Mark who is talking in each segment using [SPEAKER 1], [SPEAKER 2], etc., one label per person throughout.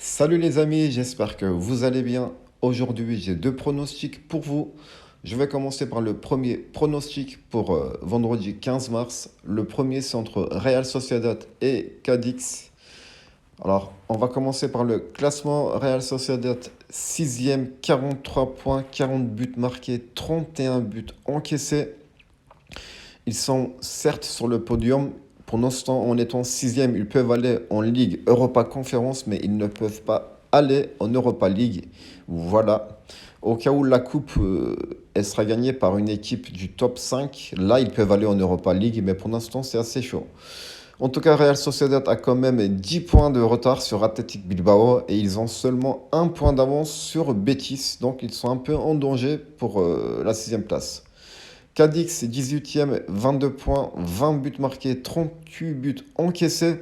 [SPEAKER 1] Salut les amis, j'espère que vous allez bien. Aujourd'hui, j'ai deux pronostics pour vous. Je vais commencer par le premier pronostic pour vendredi 15 mars. Le premier, c'est entre Real Sociedad et Cadix. Alors, on va commencer par le classement. Real Sociedad, 6e, 43 points, 40 buts marqués, 31 buts encaissés. Ils sont certes sur le podium. Pour l'instant, en étant sixième, ils peuvent aller en Ligue Europa Conférence, mais ils ne peuvent pas aller en Europa League. Voilà. Au cas où la coupe elle sera gagnée par une équipe du top 5, là, ils peuvent aller en Europa League, mais pour l'instant, c'est assez chaud. En tout cas, Real Sociedad a quand même 10 points de retard sur Athletic Bilbao et ils ont seulement un point d'avance sur Betis, donc ils sont un peu en danger pour la sixième place. Cadix, 18e, 22 points, 20 buts marqués, 38 buts encaissés.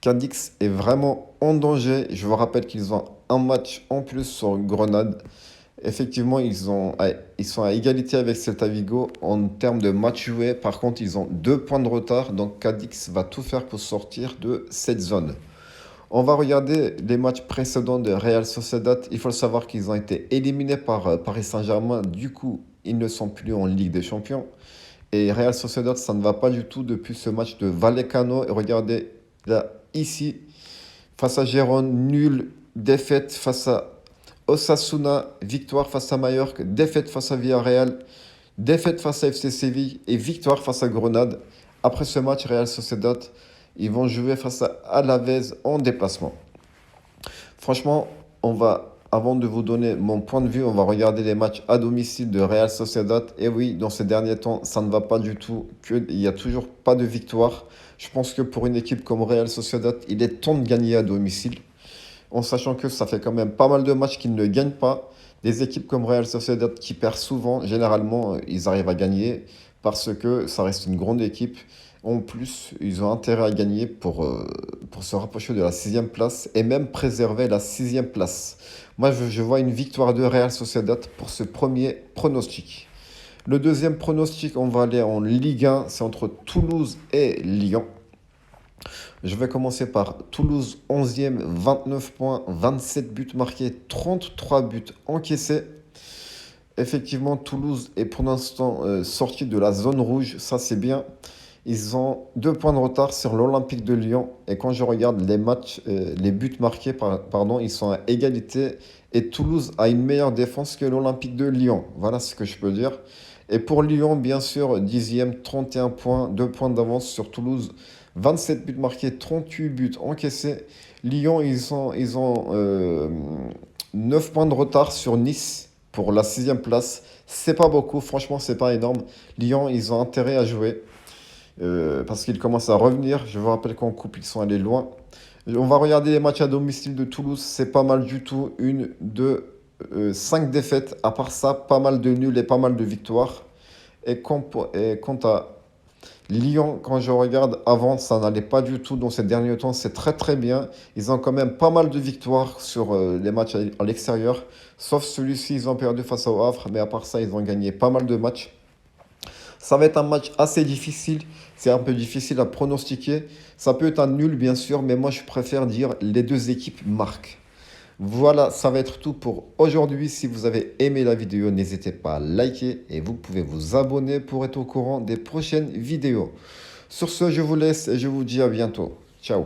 [SPEAKER 1] Cadix est vraiment en danger. Je vous rappelle qu'ils ont un match en plus sur Grenade. Effectivement, ils sont à égalité avec Celta Vigo en termes de matchs joués. Par contre, ils ont 2 points de retard. Donc, Cadix va tout faire pour sortir de cette zone. On va regarder les matchs précédents de Real Sociedad. Il faut savoir qu'ils ont été éliminés par Paris Saint-Germain. Du coup, ils ne sont plus en Ligue des Champions. Et Real Sociedad, ça ne va pas du tout depuis ce match de Vallecano. Et regardez, là, ici, face à Gérone, nul, défaite face à Osasuna, victoire face à Mallorca, défaite face à Villarreal, défaite face à FC Séville et victoire face à Grenade. Après ce match, Real Sociedad, ils vont jouer face à Alavés en déplacement. Franchement, avant de vous donner mon point de vue, on va regarder les matchs à domicile de Real Sociedad. Et oui, dans ces derniers temps, ça ne va pas du tout, il n'y a toujours pas de victoire. Je pense que pour une équipe comme Real Sociedad, il est temps de gagner à domicile, en sachant que ça fait quand même pas mal de matchs qu'ils ne gagnent pas. Des équipes comme Real Sociedad qui perdent souvent, généralement, ils arrivent à gagner parce que ça reste une grande équipe. En plus, ils ont intérêt à gagner pour se rapprocher de la sixième place et même préserver la sixième place. Moi, je vois une victoire de Real Sociedad pour ce premier pronostic. Le deuxième pronostic, on va aller en Ligue 1, c'est entre Toulouse et Lyon. Je vais commencer par Toulouse 11e, 29 points, 27 buts marqués, 33 buts encaissés. Effectivement, Toulouse est pour l'instant sorti de la zone rouge, ça c'est bien. Ils ont 2 points de retard sur l'Olympique de Lyon. Et quand je regarde les matchs, les buts marqués, pardon, ils sont à égalité. Et Toulouse a une meilleure défense que l'Olympique de Lyon. Voilà ce que je peux dire. Et pour Lyon, bien sûr, 10e, 31 points, 2 points d'avance sur Toulouse. 27 buts marqués, 38 buts encaissés. Lyon, ils ont 9 points de retard sur Nice pour la sixième place. C'est pas beaucoup, franchement, c'est pas énorme. Lyon, ils ont intérêt à jouer parce qu'ils commencent à revenir. Je vous rappelle qu'en coupe, ils sont allés loin. On va regarder les matchs à domicile de Toulouse. C'est pas mal du tout. Une, deux, 5 défaites. À part ça, pas mal de nuls et pas mal de victoires. Et quant à Lyon, quand je regarde avant, ça n'allait pas du tout dans ces derniers temps. C'est très très bien. Ils ont quand même pas mal de victoires sur les matchs à l'extérieur. Sauf celui-ci, ils ont perdu face au Havre. Mais à part ça, ils ont gagné pas mal de matchs. Ça va être un match assez difficile. C'est un peu difficile à pronostiquer. Ça peut être un nul, bien sûr, mais moi, je préfère dire les deux équipes marquent. Voilà, ça va être tout pour aujourd'hui. Si vous avez aimé la vidéo, n'hésitez pas à liker et vous pouvez vous abonner pour être au courant des prochaines vidéos. Sur ce, je vous laisse et je vous dis à bientôt. Ciao.